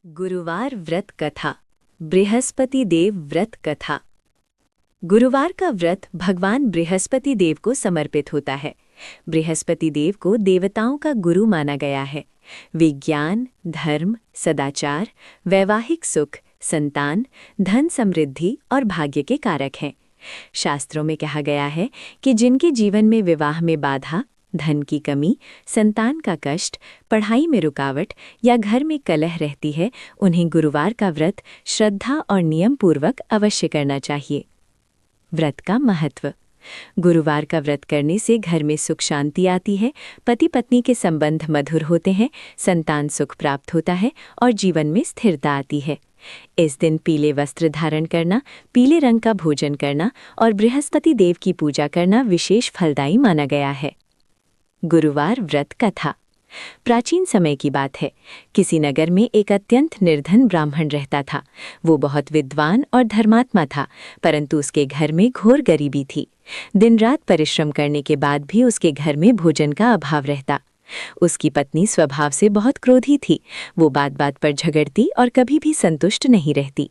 गुरुवार व्रत कथा। बृहस्पति देव व्रत कथा। गुरुवार का व्रत भगवान बृहस्पति देव को समर्पित होता है। बृहस्पति देव को देवताओं का गुरु माना गया है। विज्ञान, धर्म, सदाचार, वैवाहिक सुख, संतान, धन समृद्धि और भाग्य के कारक हैं। शास्त्रों में कहा गया है कि जिनके जीवन में विवाह में बाधा, धन की कमी, संतान का कष्ट, पढ़ाई में रुकावट या घर में कलह रहती है, उन्हें गुरुवार का व्रत श्रद्धा और नियम पूर्वक अवश्य करना चाहिए। व्रत का महत्व। गुरुवार का व्रत करने से घर में सुख शांति आती है, पति पत्नी के संबंध मधुर होते हैं, संतान सुख प्राप्त होता है और जीवन में स्थिरता आती है। इस दिन पीले वस्त्र धारण करना, पीले रंग का भोजन करना और बृहस्पति देव की पूजा करना विशेष फलदायी माना गया है। गुरुवार व्रत कथा। प्राचीन समय की बात है। किसी नगर में एक अत्यंत निर्धन ब्राह्मण रहता था। वो बहुत विद्वान और धर्मात्मा था, परंतु उसके घर में घोर गरीबी थी। दिन रात परिश्रम करने के बाद भी उसके घर में भोजन का अभाव रहता। उसकी पत्नी स्वभाव से बहुत क्रोधी थी। वो बात बात पर झगड़ती और कभी भी संतुष्ट नहीं रहती।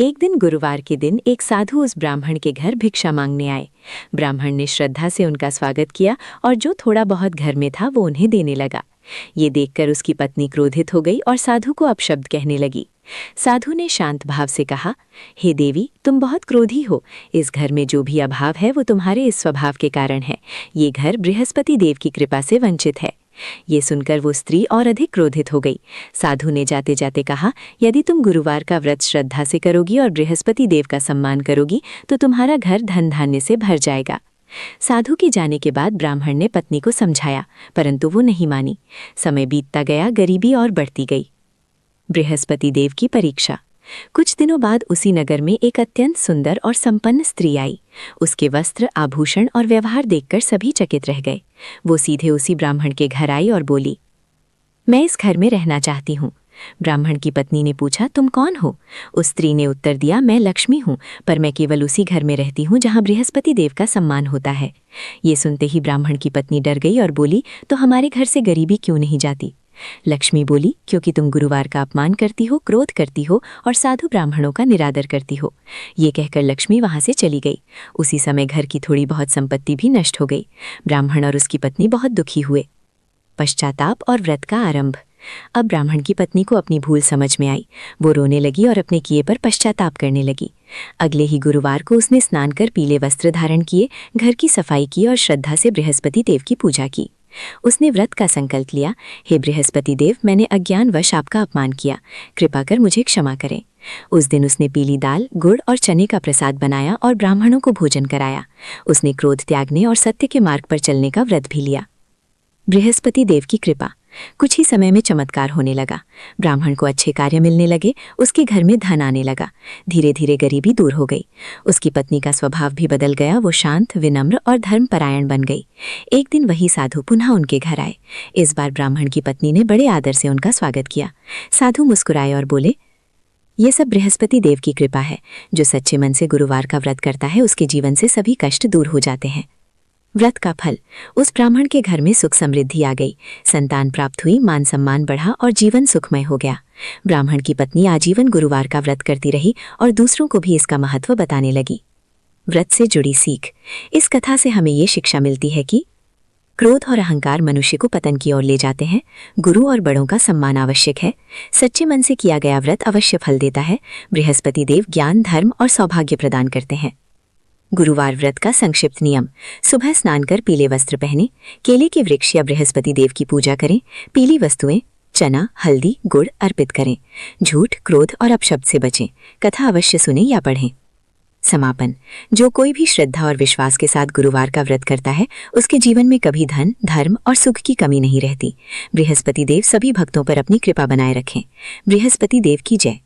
एक दिन गुरुवार के दिन एक साधु उस ब्राह्मण के घर भिक्षा मांगने आए। ब्राह्मण ने श्रद्धा से उनका स्वागत किया और जो थोड़ा बहुत घर में था वो उन्हें देने लगा। ये देखकर उसकी पत्नी क्रोधित हो गई और साधु को अपशब्द कहने लगी। साधु ने शांत भाव से कहा, हे देवी, तुम बहुत क्रोधी हो। इस घर में जो भी अभाव है वो तुम्हारे इस स्वभाव के कारण है। ये घर बृहस्पति देव की कृपा से वंचित है। ये सुनकर वो स्त्री और अधिक क्रोधित हो गई। साधु ने जाते जाते कहा, यदि तुम गुरुवार का व्रत श्रद्धा से करोगी और बृहस्पति देव का सम्मान करोगी तो तुम्हारा घर धन धान्य से भर जाएगा। साधु के जाने के बाद ब्राह्मण ने पत्नी को समझाया, परंतु वो नहीं मानी। समय बीतता गया, गरीबी और बढ़ती गई। बृहस्पति देव की परीक्षा। कुछ दिनों बाद उसी नगर में एक अत्यंत सुंदर और संपन्न स्त्री आई। उसके वस्त्र, आभूषण और व्यवहार देखकर सभी चकित रह गए। वो सीधे उसी ब्राह्मण के घर आई और बोली, मैं इस घर में रहना चाहती हूँ। ब्राह्मण की पत्नी ने पूछा, तुम कौन हो? उस स्त्री ने उत्तर दिया, मैं लक्ष्मी हूँ, पर मैं केवल उसी घर में रहती हूँ जहाँ बृहस्पति देव का सम्मान होता है। ये सुनते ही ब्राह्मण की पत्नी डर गई और बोली, तो हमारे घर से गरीबी क्यों नहीं जाती? लक्ष्मी बोली, क्योंकि तुम गुरुवार का अपमान करती हो, क्रोध करती हो और साधु ब्राह्मणों का निरादर करती हो। ये कहकर लक्ष्मी वहां से चली गई। उसी समय घर की थोड़ी बहुत संपत्ति भी नष्ट हो गई। ब्राह्मण और उसकी पत्नी बहुत दुखी हुए। पश्चाताप और व्रत का आरंभ। अब ब्राह्मण की पत्नी को अपनी भूल समझ में आई। वो रोने लगी और अपने किए पर पश्चाताप करने लगी। अगले ही गुरुवार को उसने स्नान कर पीले वस्त्र धारण किए, घर की सफाई की और श्रद्धा से बृहस्पति देव की पूजा की। उसने व्रत का संकल्प लिया, हे बृहस्पति देव, मैंने अज्ञानवश आपका अपमान किया, कृपा कर मुझे क्षमा करें। उस दिन उसने पीली दाल, गुड़ और चने का प्रसाद बनाया और ब्राह्मणों को भोजन कराया। उसने क्रोध त्यागने और सत्य के मार्ग पर चलने का व्रत भी लिया। बृहस्पति देव की कृपा। कुछ ही समय में चमत्कार होने लगा। ब्राह्मण को अच्छे कार्य मिलने लगे, उसके घर में धन आने लगा। धीरे धीरे गरीबी दूर हो गई। उसकी पत्नी का स्वभाव भी बदल गया। वो शांत, विनम्र और धर्मपरायण बन गई। एक दिन वही साधु पुनः उनके घर आए। इस बार ब्राह्मण की पत्नी ने बड़े आदर से उनका स्वागत किया। साधु मुस्कुराए और बोले, ये सब बृहस्पति देव की कृपा है। जो सच्चे मन से गुरुवार का व्रत करता है उसके जीवन से सभी कष्ट दूर हो जाते हैं। व्रत का फल। उस ब्राह्मण के घर में सुख समृद्धि आ गई, संतान प्राप्त हुई, मान सम्मान बढ़ा और जीवन सुखमय हो गया। ब्राह्मण की पत्नी आजीवन गुरुवार का व्रत करती रही और दूसरों को भी इसका महत्व बताने लगी। व्रत से जुड़ी सीख। इस कथा से हमें ये शिक्षा मिलती है कि क्रोध और अहंकार मनुष्य को पतन की ओर ले जाते हैं। गुरु और बड़ों का सम्मान आवश्यक है। सच्चे मन से किया गया व्रत अवश्य फल देता है। बृहस्पति देव ज्ञान, धर्म और सौभाग्य प्रदान करते हैं। गुरुवार व्रत का संक्षिप्त नियम। सुबह स्नान कर पीले वस्त्र पहने, केले के वृक्ष या बृहस्पति देव की पूजा करें, पीली वस्तुएं, चना, हल्दी, गुड़ अर्पित करें। झूठ, क्रोध और अपशब्द से बचें। कथा अवश्य सुनें या पढ़ें। समापन। जो कोई भी श्रद्धा और विश्वास के साथ गुरुवार का व्रत करता है उसके जीवन में कभी धन, धर्म और सुख की कमी नहीं रहती। बृहस्पति देव सभी भक्तों पर अपनी कृपा बनाए रखें। बृहस्पति देव की जय।